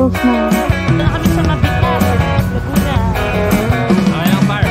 close na. Dito na kami sa Mabigat, Laguna. Okay lang, Bar.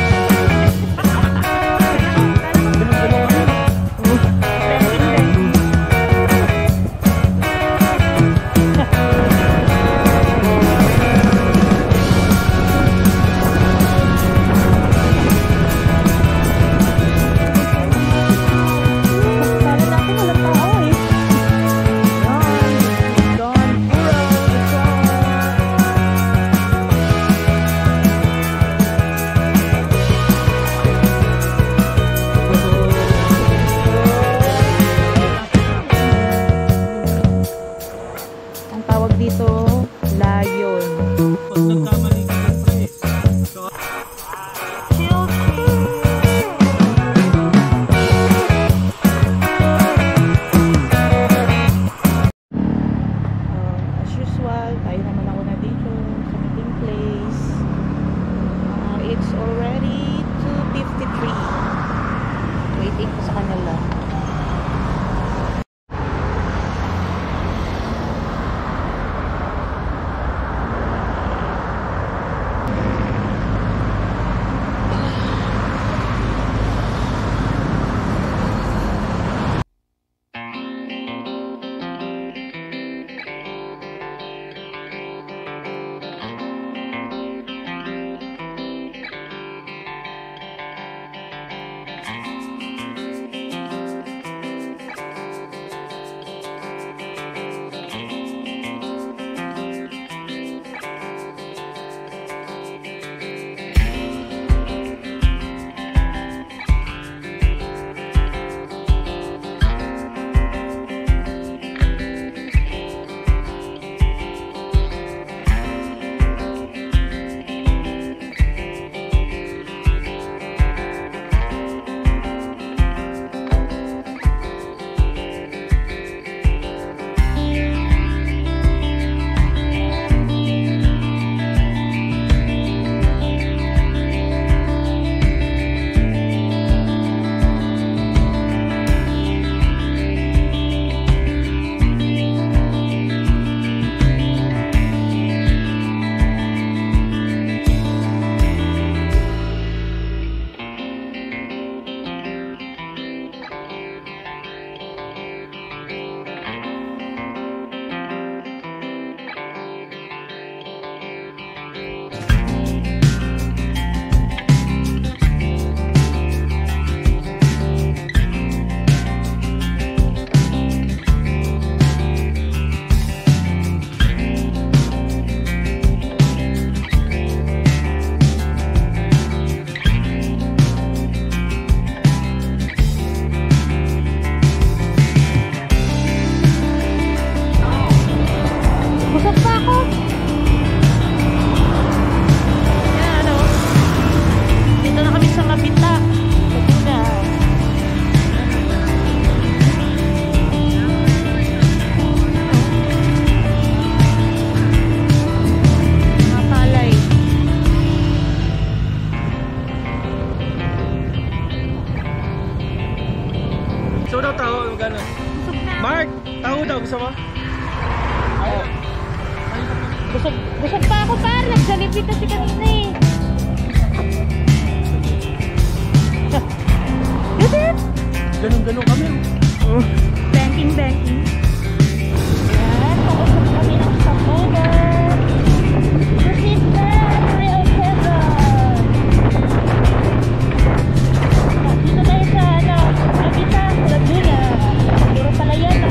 It's already 2:53. Waiting ko sa kanila. Gusto daw taho, magkano? Mark, taho daw, gusto mo? Oo. Busog pa ako par, nagsalipit na si kanina eh. Ganun kami. Banking. Yan, pakusap kami ng Sapogan. Persistent 307. Dito tayo sa Mabigat, Laguna. Siguro pala yan.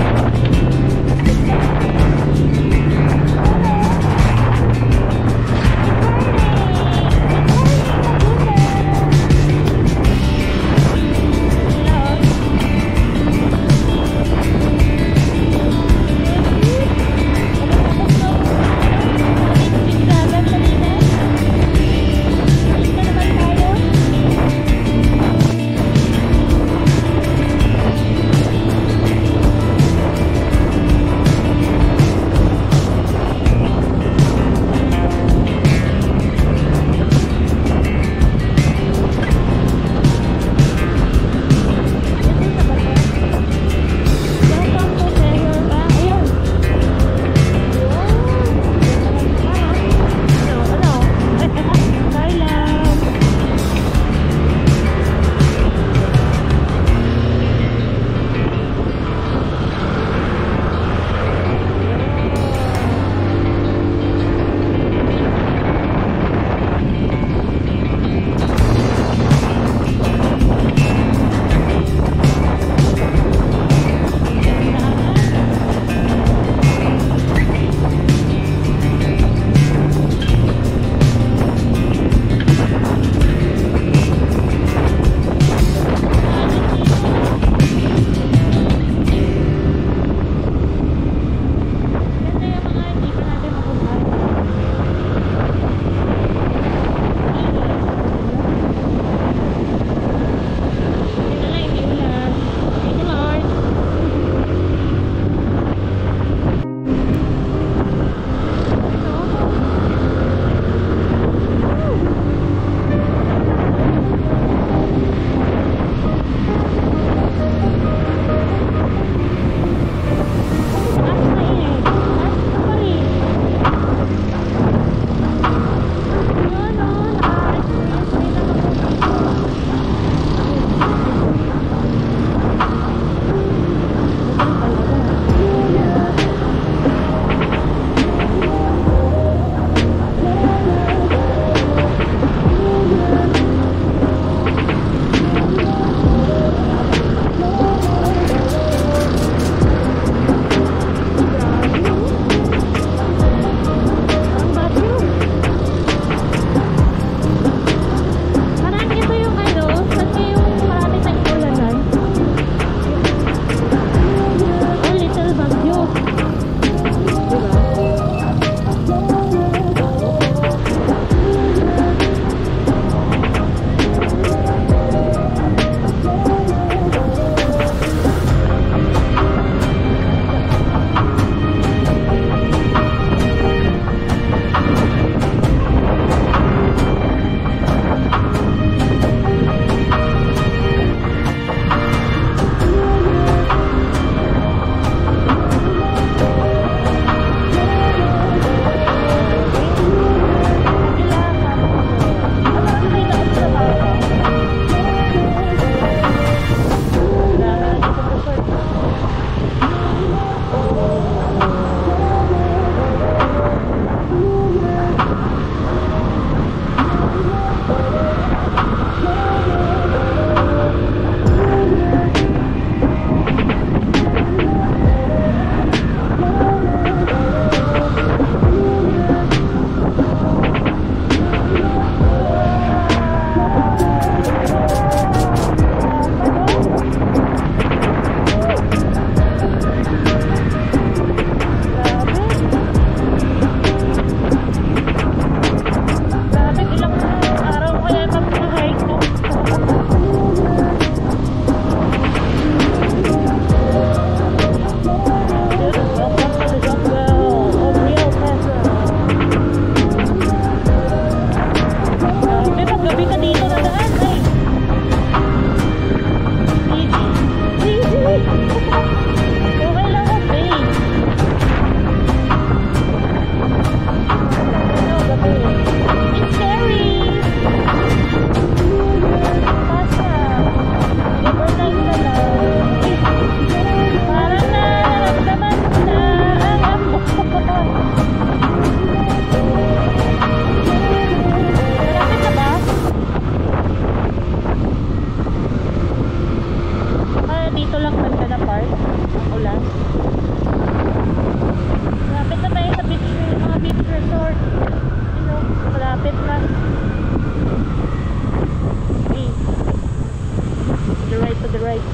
the right, to the right.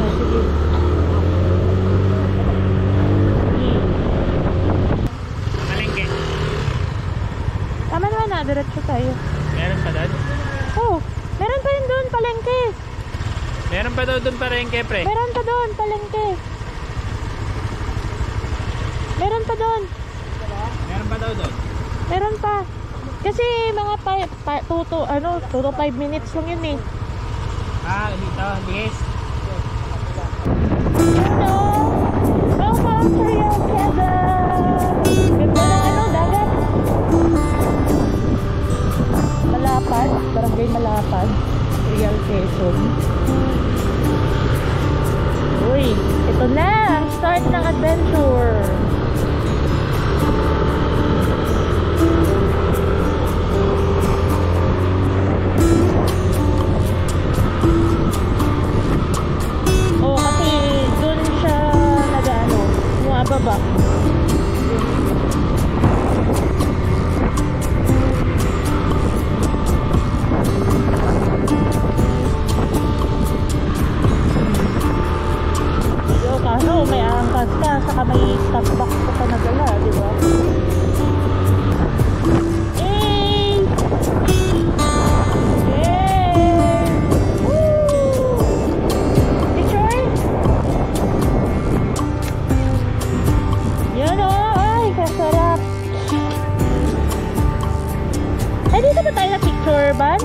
Ah, sige. Palengke. Tama naman na, diretso tayo. Meron pa doon? Oh, meron pa yun doon, palengke. Meron pa daw doon palengke, pre. Meron pa doon, palengke. Meron pa doon. Meron pa daw doon. Meron pa. Kasi mga 2 to 5 minutes lang yun eh. Ah, dito. Yes. Hello! Welcome to your Quezon! Ganda ng dagat. Malapad, barangay Malapad, Real Quezon. Uy, ito na ang start ng adventure. Oh, kasi dun siya bumababa. Kaso may angkas ka, saka may stop box ka pa nagala, di ba? Hey! Hey! Woo! Picture? Yan o! Ay, kasarap! Ay, dito ba tayo na picture, Ban?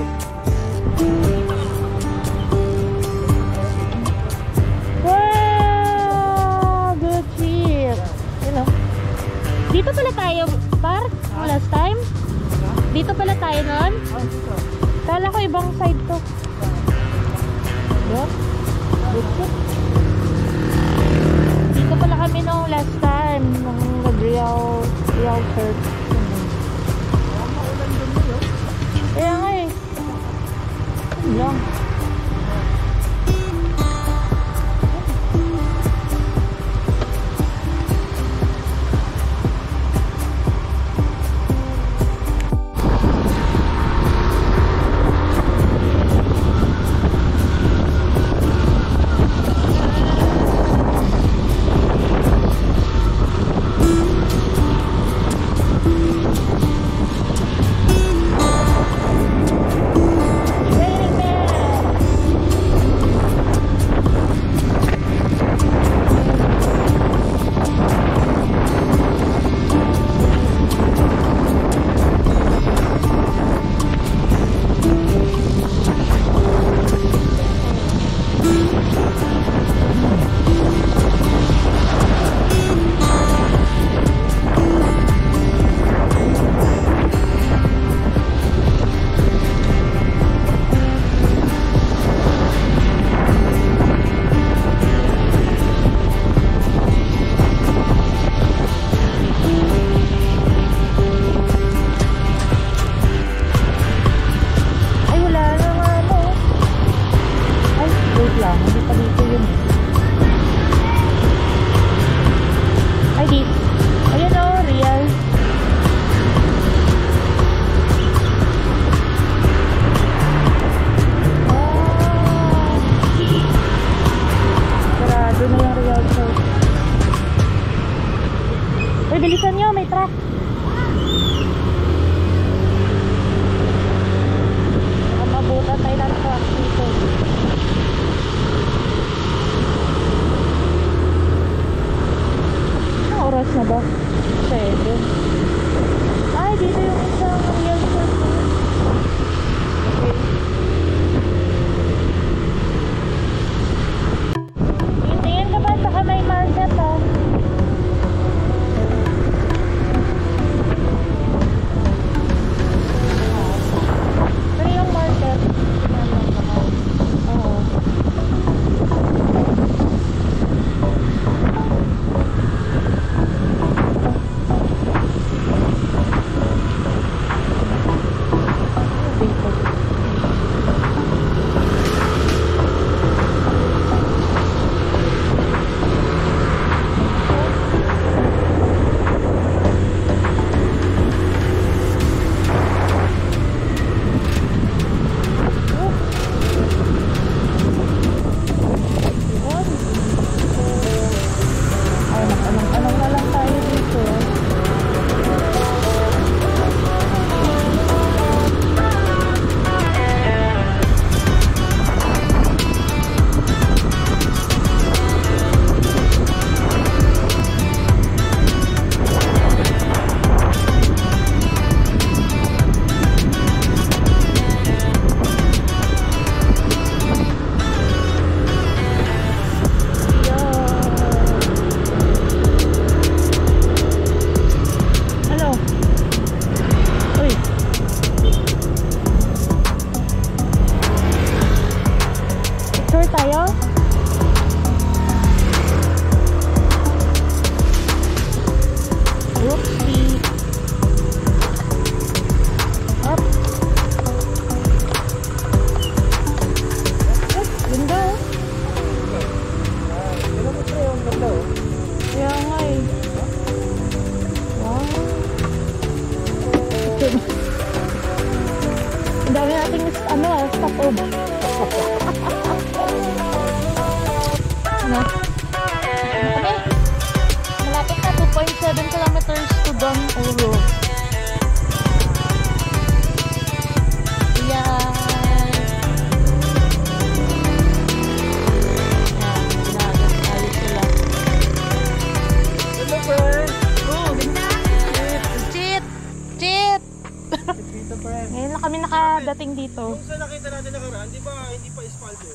Dito pala tayo, Par? Last time? Dito pala tayo nun? Kala ko ibang side to. Yun? Dito pala kami nung last time, nung nag-real church. Kaya nga eh. Ano lang. tayo? Whoopsie. Up. Ganda oh. Kaya nga eh. Wow. Ang dami nating stopover. Ano? Kami? Malapit na 2.7 kilometers to Don Oro. Yan. Ayos sila. Hello, friend! Oh, ganda! Cheat! Cheat! Dito, friend. Ngayon lang kami nakadating dito. Kung saan nakita natin nakaraan, hindi pa espaldo.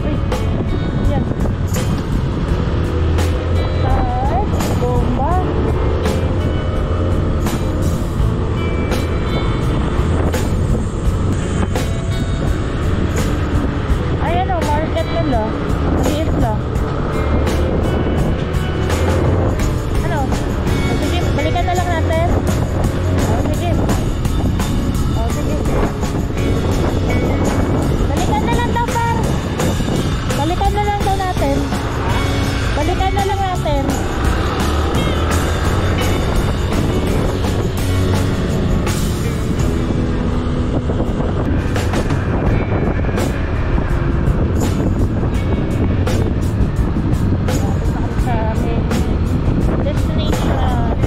Uy! Yan. Start! Bomba! Ayan o, market nila. Maliit lang. Ano? O, sige, balikan na lang natin. O, sige. O, sige. Balikan na lang daw, par. Balikan na lang daw natin. Balikan na lang natin. Sa aming destination.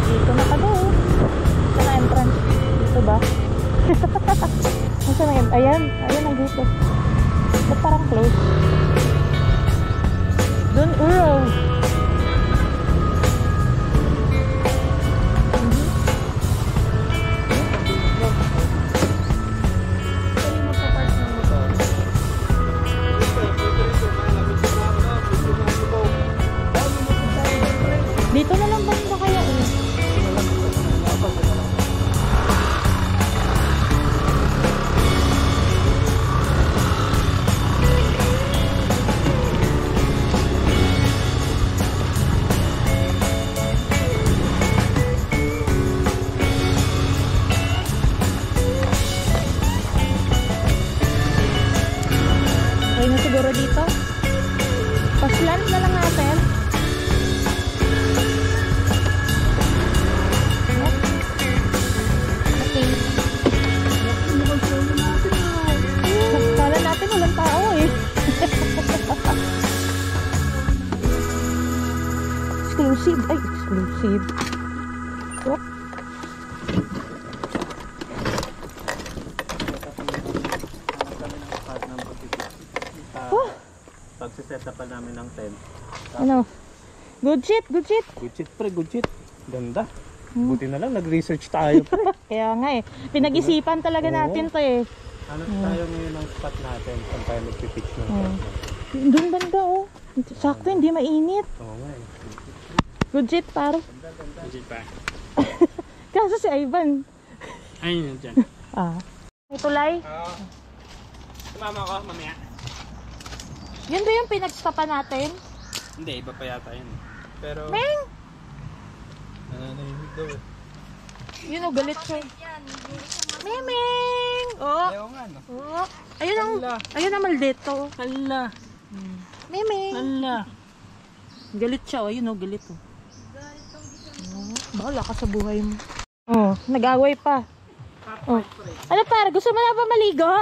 Dito na kami. Sa na entrance. Dito ba? Nasa na yun? Ayan. Ayan ang dito. Ba't parang close? Doon, uro. Dito na lang banda kaya eh. Okay na siguro dito. Paslant na lang natin. Okay. Kala natin walang tao eh. Exclusive. Ay, exclusive. Oh. Oh. Pagsiset up pa namin ng tent. Ano? Good shit, good shit. Good shit, pre, good shit. Ganda. Buti na lang, nag-research tayo, pre. Kaya nga eh. Pinag-isipan talaga Oo. natin to eh. Hanap tayo ngayon ng spot natin kung tayo magpipitch ng tent. Doon banda oh. Sakto, hindi mainit. Oo nga eh. Good shit, paro. Good shit pa. Kaso si Ivan. Ayun yun dyan. Ah. May tulay. Sumama ko, mamaya. Yun ba yung pinagstopan natin? Hindi, iba pa yata yun. Pero... Meng! nananahimik daw eh. Yun o, galit siya. Memeng! Oh! Ayaw nga no. Oh! Ayun ang maldito. Hala. Memeng! Hala. Galit siya o, yun o, galit o. Oh, bahala ka sa buhay mo. Oh, nag-away pa. Oh. Ano para, gusto mo na ba maligo?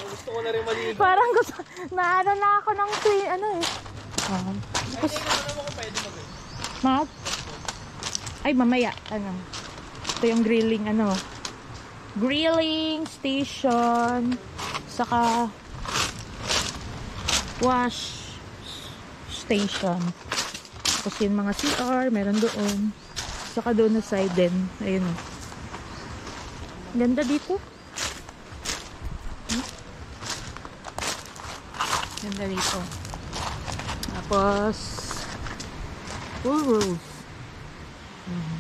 Gusto ko na rin maligo. Parang gusto, naano na ako ng ano eh. Tapos, mag? Ay, mamaya. Ano? Ito yung grilling, ano? Grilling station. Saka, wash station. Tapos yung mga CR, meron doon. Tsaka doon na side din. Ayun o. Ganda dito. Ganda dito. Tapos, pool rules.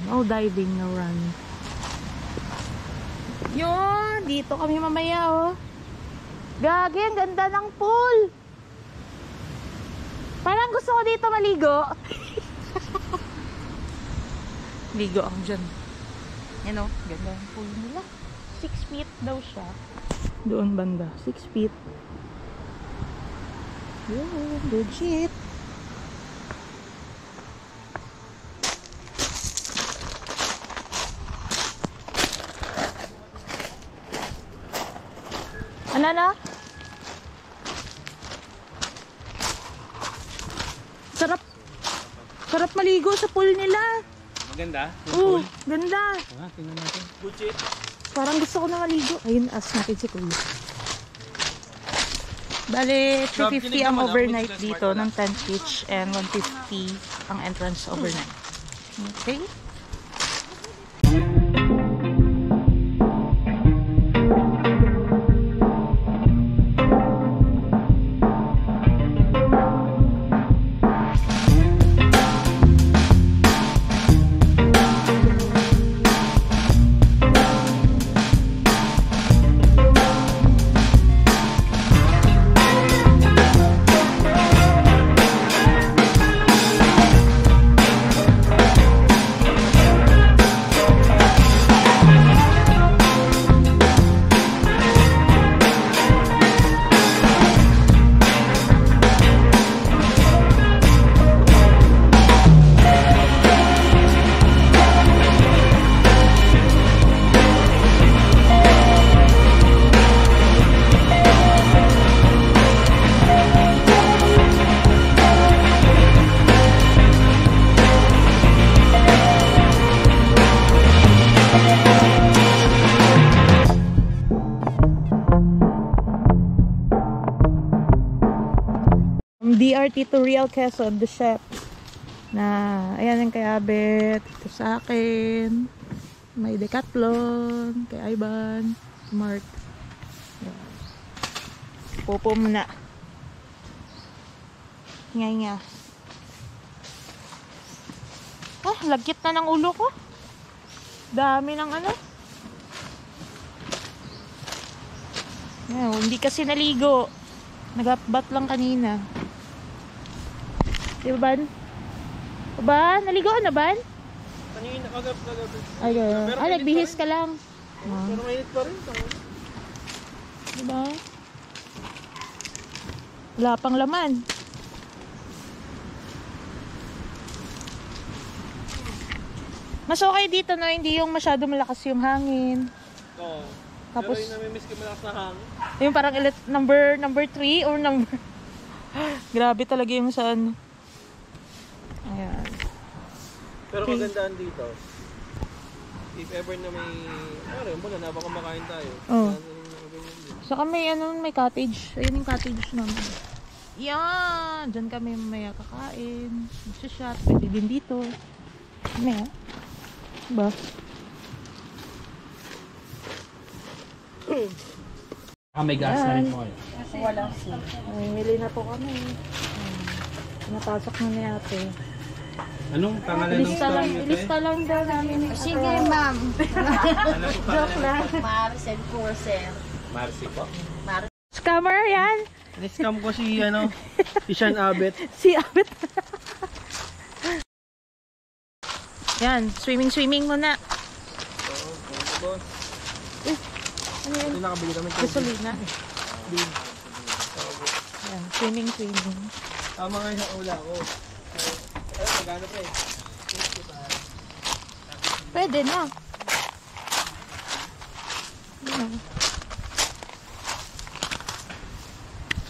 No diving, no run. Yun! Dito kami mamaya, oh. Gagi, ang ganda ng pool. Parang gusto ko dito maligo. Ligo ako dyan. Yan, oh. Ganda ang pool nila. 6 feet daw siya. Doon banda. 6 feet. Yun, legit. Ano na? Sarap. Sarap maligo sa pool nila. Maganda? Oo, ganda. Tingnan natin. Buchit. Parang gusto ko na maligo. Ayun, ask natin si Kuya. Bale, 350 ang overnight dito ng 10 each and 150 ang entrance overnight. Okay? DRT to Real Quezon, the chef. Na, ayan ang kay Abet. Ito sa akin. May Decathlon. Kay Ivan. Mark. Ayan. Popo muna. Hinga. Ah, lagkit na ng ulo ko. Dami ng ano. Ayan, hindi kasi naligo. Nag-upbat lang kanina. Di ba, Ban? Ban? Naligo na, Ban? Kanina, kagabi. Ay, nagbihis ka lang. Pero mainit pa rin. Diba? Wala pang laman. Mas okay dito, no? Hindi yung masyado malakas yung hangin. Oo. Tapos, pero yung namimiss ka malakas na hangin. yung parang number 3 or number... Grabe talaga yung sa ano. Ayan. Pero magandaan dito. If ever na may... Ano yun, na baka kumakain tayo. Oh. Saka may may cottage. Ayun yung cottage namin. Yan! Diyan kami mamaya kakain. Magsashot. Pwede din dito. Mamaya. Diba? May gas na rin po kayo. Walang sim. Mamimili na po kami. Napasok na ni ate. Anong pangalan ng store niyo? Ilista lang daw namin. Sige, ma'am. Joke lang. Marcel Porcel. Marcy po. Scammer yan. Niscam ko si si Sean Abet. Si Abet. Yan, swimming muna. Boss. Ano yun? Ito nakabili kami. Gasolina. Yan, swimming. Tama nga yung ula ko. Magkano pre? Pwede na. Yan.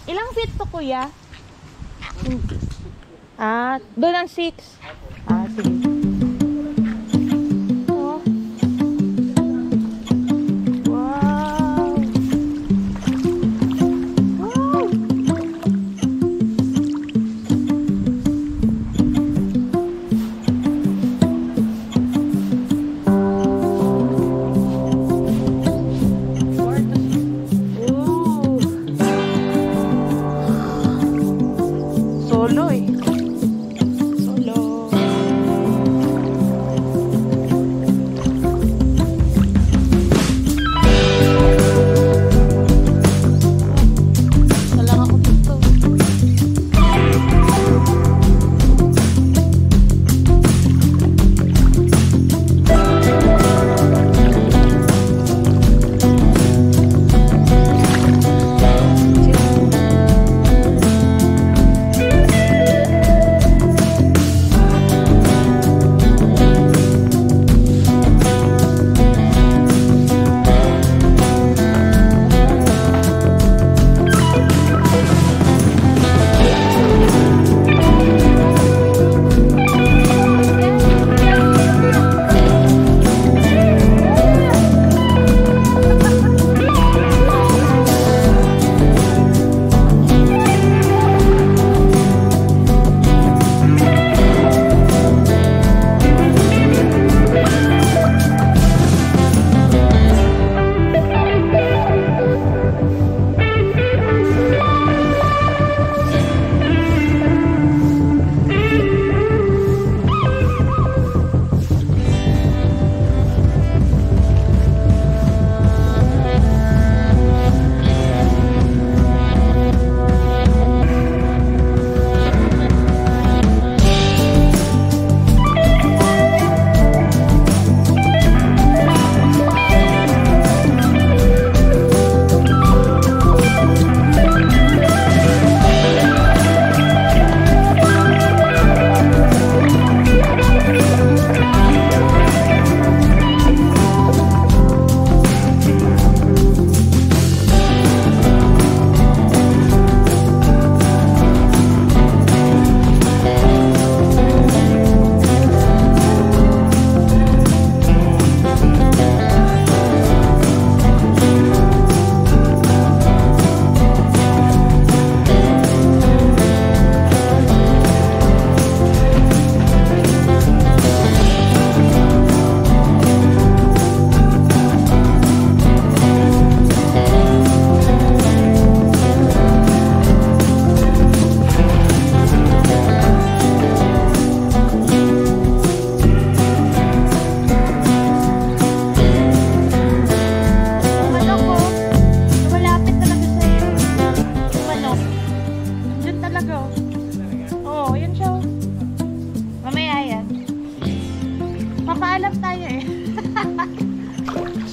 Ilang feet to, kuya? Doon ang 6. Sige. Oh. Wow. Wow.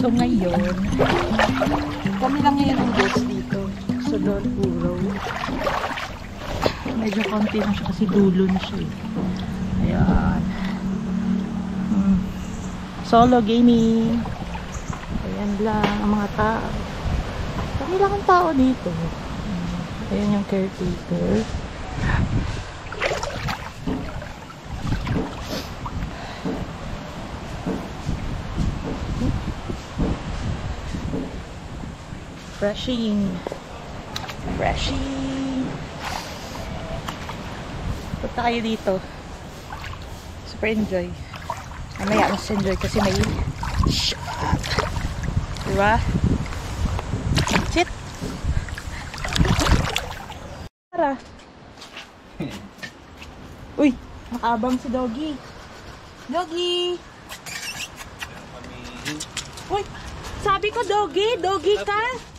So ngayon, kami lang ngayon ang goats dito sa Don Puro. Medyo konti na siya kasi dulo na siya eh. Ayan. Solo gaming. Ayan lang ang mga tao. Kami lang ang tao dito. Ayan yung caretaker. Refreshing. Punta kayo dito. Super enjoy. Mamaya mas enjoy kasi may shop. Diba? Sit. Tara. Uy, nakabang si Doggy. Doggy. Uy, sabi ko Doggy, Doggy ka.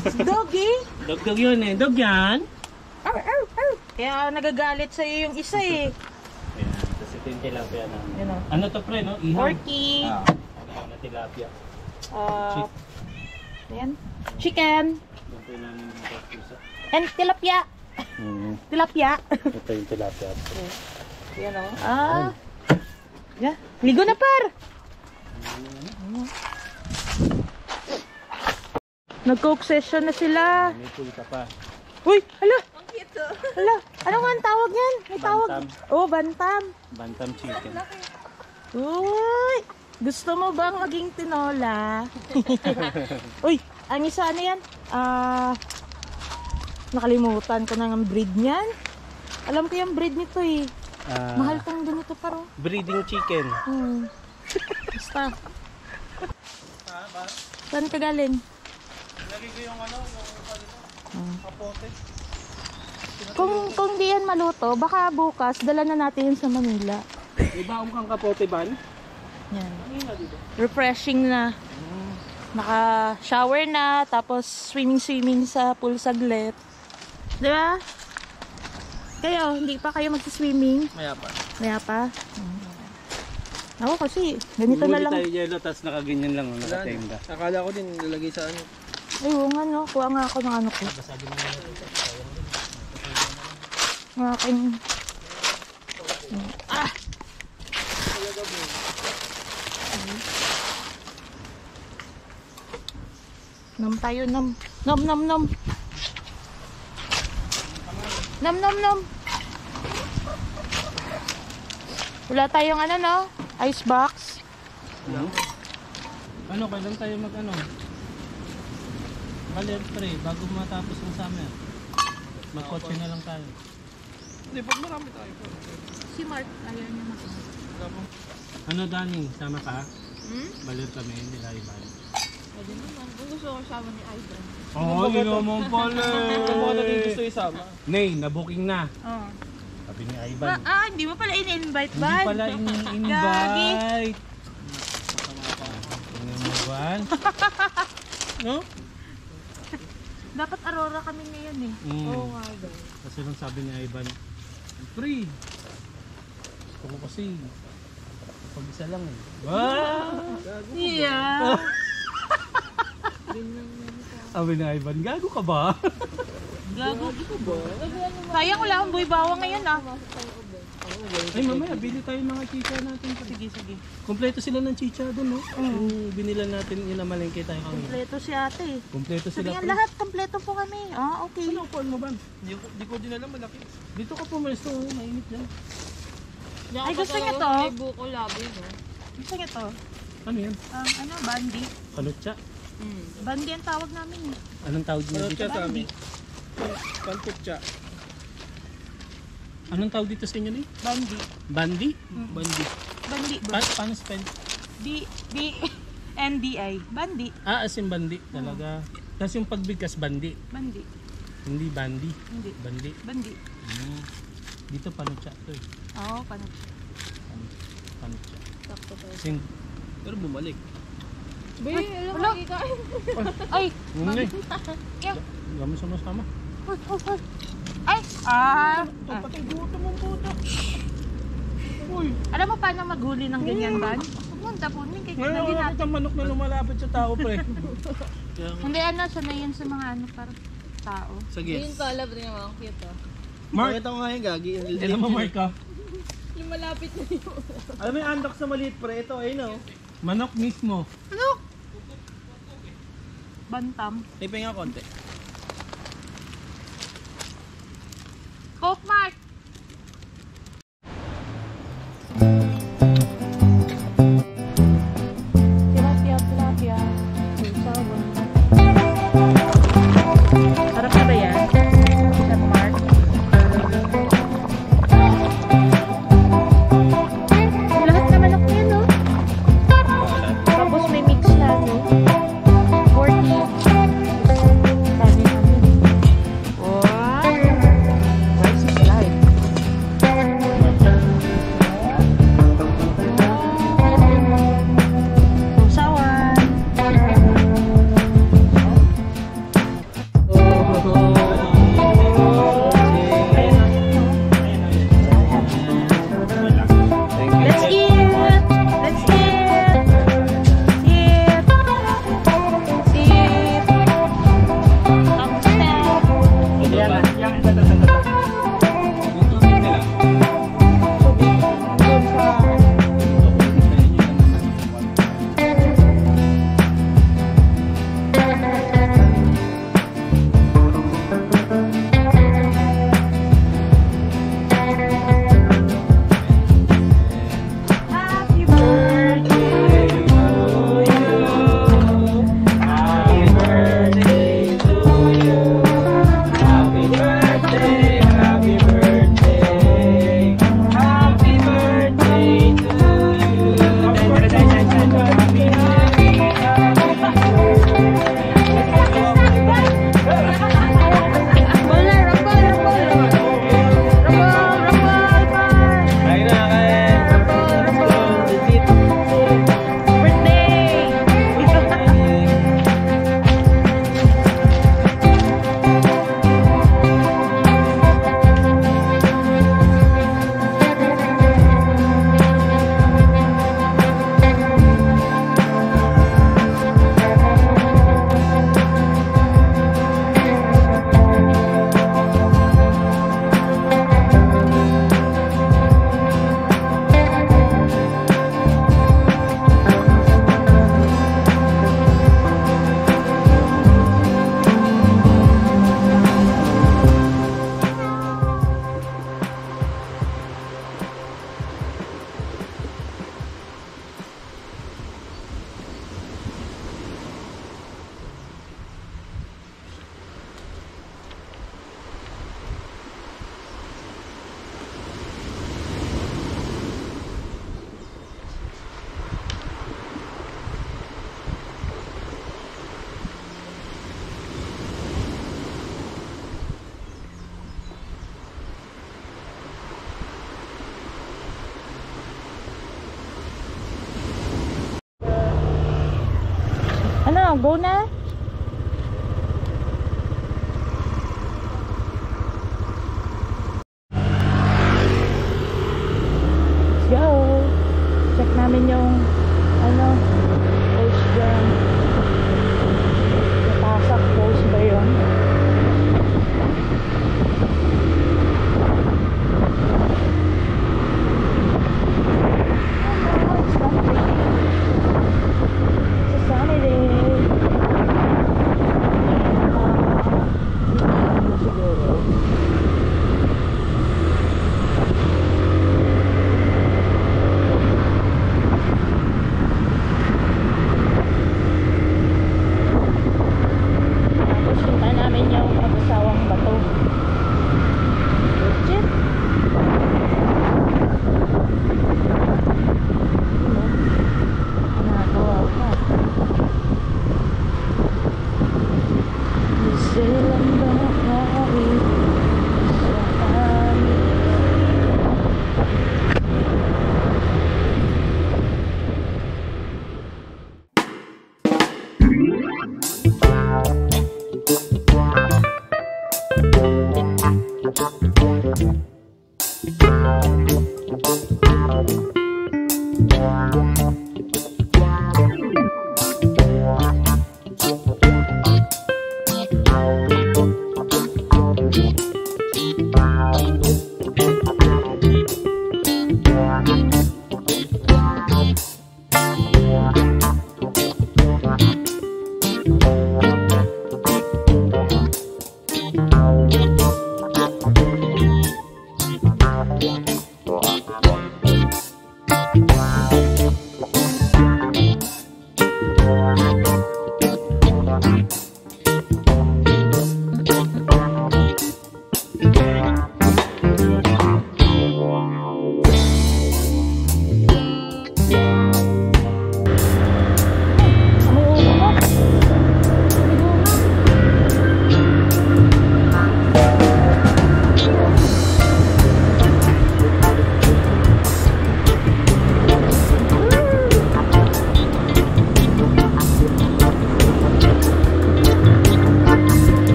Doggy? Dog yun eh. Dog yan? Arr, arr, arr. Kaya nagagalit sa'yo yung isa eh. Ayan. Tapos ito yung tilapia na. Yan o. Ano to pre no? Ihaw. Porky. Ihaw na tilapia. Ayan. Chicken. Ito yung namin yung pusa. And tilapia. Tilapia. Ito yung tilapia. Yan o. Yeah. Ligo na par. Nag-coke session na sila. May pulka pa. Uy, hala. Hala. Ano nga ang tawag yan? May tawag. Bantam. Oh, bantam. Bantam chicken. Uy, gusto mo bang maging tinola? Uy, ang isa ano yan? Nakalimutan ko na ng breed niyan. Alam ko yung breed nito eh. Mahal tong ganito paro. Breeding chicken. Basta. Saan ka galing? Lagi ko yung ano, yung kapote. Kung di yan maluto, baka bukas dala na natin yun sa Manila. Ibaong kang kapote ban? Yan. Refreshing na. Naka-shower na, tapos swimming sa pool saglit. Di ba? Kayo, hindi pa kayo magsiswimming? Maya pa. Maya pa? Ako kasi, ganito na lang. Tayo yelo, tapos nakaganyan lang, nakatenga. Akala ko din nilalagay sa ano. Ay, oo nga no. Kuha nga ako ng ano ko. Sabi mo na Ng aking... Nom tayo, nom. Nom, nom, nom. Nom, nom, nom. Wala tayong ano, no? Ice box. Ano, kailan tayo mag-ano? Kaler pre, bago matapos ng summer. Magkotse na lang tayo. Hindi, pag marami tayo. Si Mark, ayaw niya makinig. Ano Dani, sama ka? Balir kami, nila Ivan. Pwede naman. Kung gusto ko kasama ni Ivan. Oo, yun naman pala. Kung mga natin gusto isama. Nay, na-booking na. Oh. Sabi ni Ivan. Hindi mo pala in-invite Hindi ba? pala in-invite. Ano mo ba? No? Dapat Aurora kami ngayon eh. Oo nga daw. Kasi nung sabi ni Ivan, free. Gusto ko kasi pag-isa lang eh. Yeah. Sabi ni Ivan, gago ka ba? Gago ko ba? Sayang wala akong buhay bawang ngayon ah. Ay mamaya, bili tayo mga chicha natin. Sige, sige. Kompleto sila ng chicha doon, no? Yung binila natin, inamalengke tayo kami. Kompleto si ate eh. Kompleto sila. Sabihan lahat, kompleto po kami. Okay. Ano upuan mo ba? Di ko din alam, malaki. Dito ka pumesto, mainit lang. Ay, gusto niya to? May buko labi, no? Gusto niya to? Ano yan? Ano, bandi. Kanutsa? Bandi ang tawag namin eh. Anong tawag niyo Ano dito? siya sa amin? Pantutsa. Anong tawag dito sa inyo ni? Bandi. Bandi? Bandi. Bandi bro. Paano spell? B-N-D-I. Bandi. As in bandi talaga. Tapos yung pagbigkas bandi. Bandi. Hindi bandi. Hindi. Bandi. Bandi. Dito panutsa to eh. Oo, paano? Panutsa. Sakto tayo. Sing. Pero bumalik. Bay, alam wala. mo, kikain. Ay! Hindi. Yeah. Gamo sama-sama. Ay! Patay gutom ang puta. Uy. Alam mo paano maghuli ng ganyan, Ban? Munta po, may kaya Ngayon ako nakita ang manok na lumalapit sa tao, pre. Kaya nga. Hindi ano, sanay yan sa mga ano, parang tao. Sige. Yung pala, rin naman, cute ah. Mark! Pakita ko nga yung gagi. Alam mo, Mark ka? Yung malapit na yun. Alam mo yung andox sa maliit pre, ito ayun oh. Manok mismo. Bantam. Ipin nga konti. Coke Mark! Tilapia, tilapia. Sawa. Harap na ba yan? Chef Mark? Lahat na manok yan, no? Tapos may mix na, no? 40. Sabi namin. Wow! Rice is life. Sausawan. Let's eat! Let's eat! Eat! Eat! Thumbs up! Good sa... Happy birthday to you. Happy birthday to you. Happy birthday, happy birthday. Happy birthday to you. Kain na, kain. Ano, go na? Let's go! Check namin yung ano, post dyan. Natasak post ba yun? It's not raining. It's a sunny day. Tapos punta namin yung mag-asawang bato. Legit. Nagawa ka. Silang bahari sa hangin.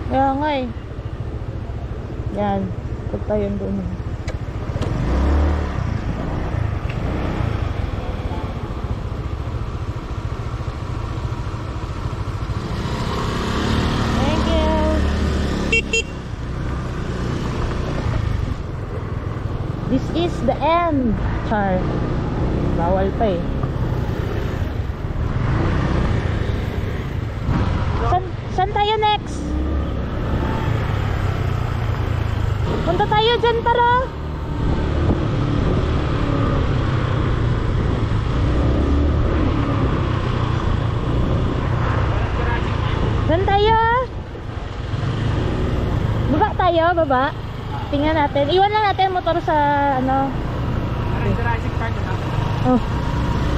Kaya nga eh. Yan. Punta yun doon. Thank you. This is the end. Char. Bawal pa eh. Saan tayo next? Punta tayo dyan, tara. Saan tayo? Baba tayo, baba. Tingnan natin. Iwan lang natin motor sa ano. Jurassic Park na. Oh.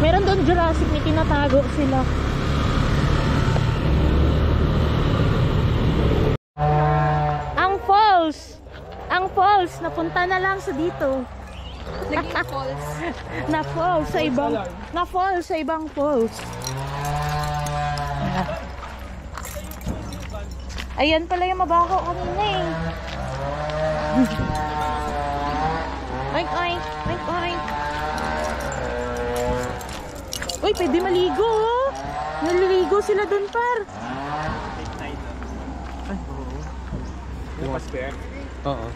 Meron doon Jurassic, may tinatago sila. Ang falls, napunta na lang sa dito. Naging falls. Na falls sa ibang falls. Ayan pala yung mabaho kanina eh. Oink oink, oink oink. Uy, pwede maligo oh. Naliligo sila dun par. Yung pa-spare? Oo.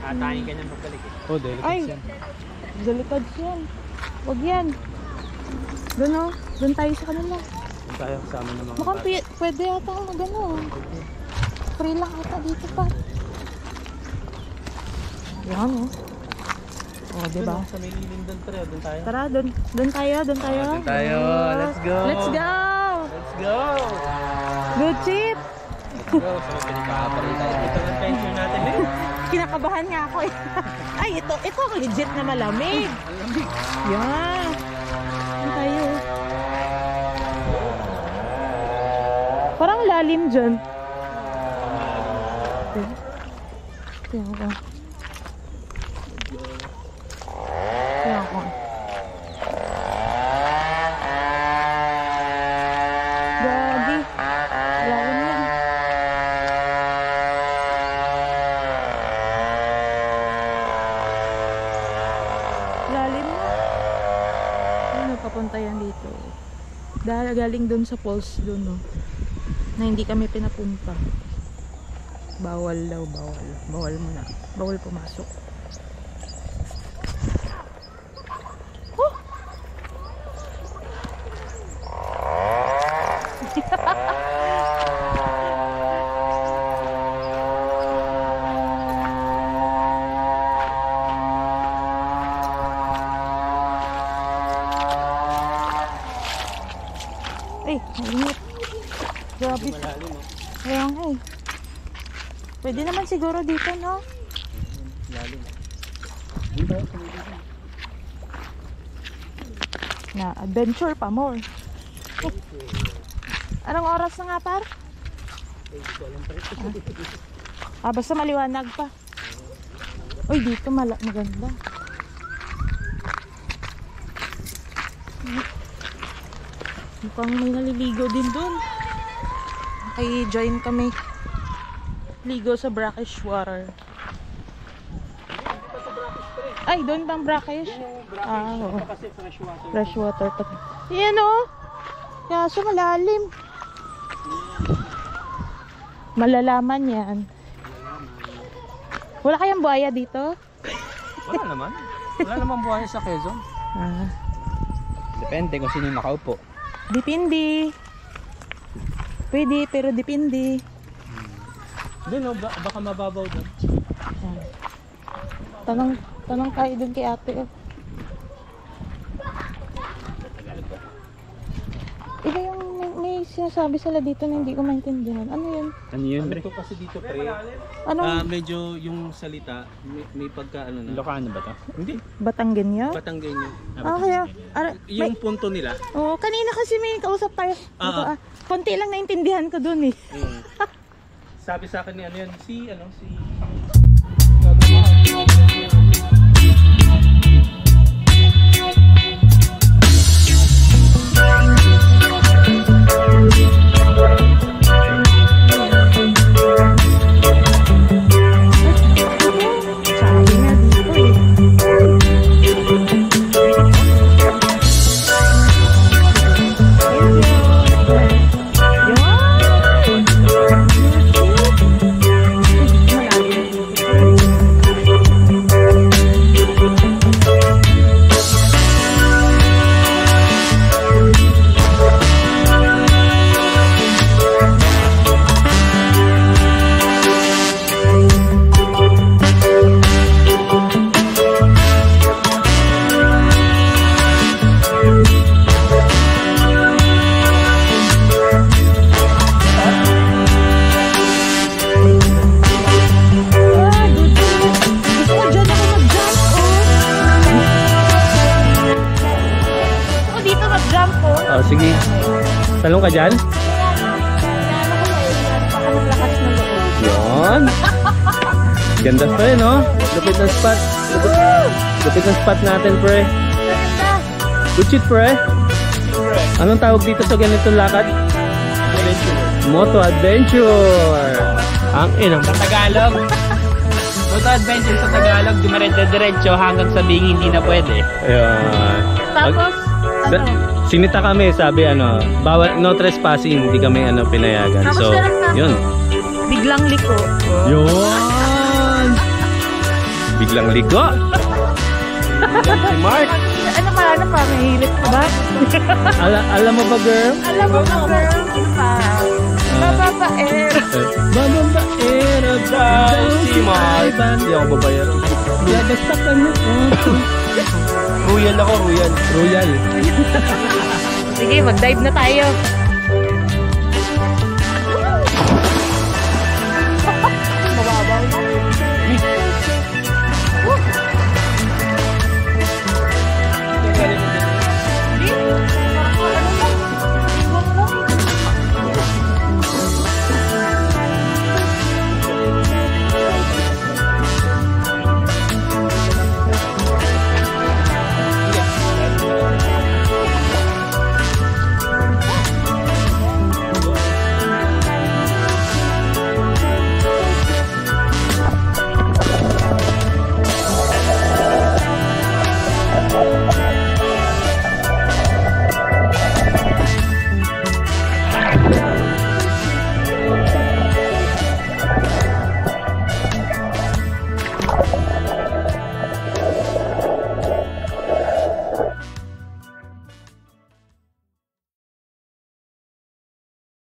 Atayin ka niyan pagbalik eh. Oh, delicate Ay, yan. delikad yan. Huwag yan. Doon o, doon tayo sa kanila. Doon tayo kasama ng mga Mukhang pwede yata ang magano. Free lang ata dito pa. Yan o. O, diba? Sa may lilim doon, pre. Doon tayo. Tara, doon tayo. Doon tayo. Let's go. Let's go. Let's go. Good trip. Let's go. So, pinakaparin tayo dito ng pension natin eh. Kinakabahan nga ako eh. Ay, ito ang legit na malamig. Yan. Yan tayo. Parang lalim dyan. Tingnan ko. Tingnan ko. Gagi. Lalim yan. Lalim na. Ano, papunta yan dito. Dahil galing dun sa falls dun, no. Na hindi kami pinapunta. Bawal daw, bawal. Bawal muna. Bawal pumasok. Ay, mainit. Grabe. Malalim, no? Kaya nga eh. Pwede naman siguro dito, no? Lalim. Na adventure pa more. Anong oras na nga, par? Basta maliwanag pa. Uy, dito maganda. Mukhang may naliligo din dun. Okay, join kami. Ligo sa brackish water. Ay, doon bang brackish? Oo. Kasi fresh water. Fresh water. Yan o. Kaso malalim. Malalaman yan. Wala kayang buhaya dito? Wala naman. Wala naman buhay sa Quezon. Ah. Depende kung sino nakaupo. Dipindi. Pwede, pero dipindi. Doon, no? Baka mababaw doon. Tanong tayo dun kay ate. Iba yung may sinasabi sila dito na hindi ko maintindihan. Ano yun? Ano yun, Bre? Ito kasi dito, pre. Ano? Medyo yung salita, may pagka ano na. Ilocano ba to? Hindi. Batanggenyo? Batanggenyo. Kaya. Yung punto nila. Oo, kanina kasi may kausap tayo. Dito, konti lang naintindihan ko dun eh. Sabi sa akin ni ano yan, si sige. Talong ka dyan? Yun. Ganda pa rin, no? Lupit ng spot. Lupit ng spot natin, pre. Good shit, pre. Anong tawag dito sa ganitong lakad? Moto Adventure. Ang inang. Sa Tagalog. Moto Adventure sa Tagalog, dumiretso hanggang sabihin hindi na pwede. Ayun. Tapos, Sinita kami, sabi bawal, no trespassing, hindi kami pinayagan. Tapos So, yun. Biglang liko. Yun! Biglang liko. Si Mark. Ano pa? May hilit ka ba? Alam mo ba, girl? Alam mo ba, girl? Bababaero. Bababaero daw si Mark. Hindi ako babayar. Basta kami. Royal ako, Royal. Royal. Sige, mag-dive na tayo. Mababaw na.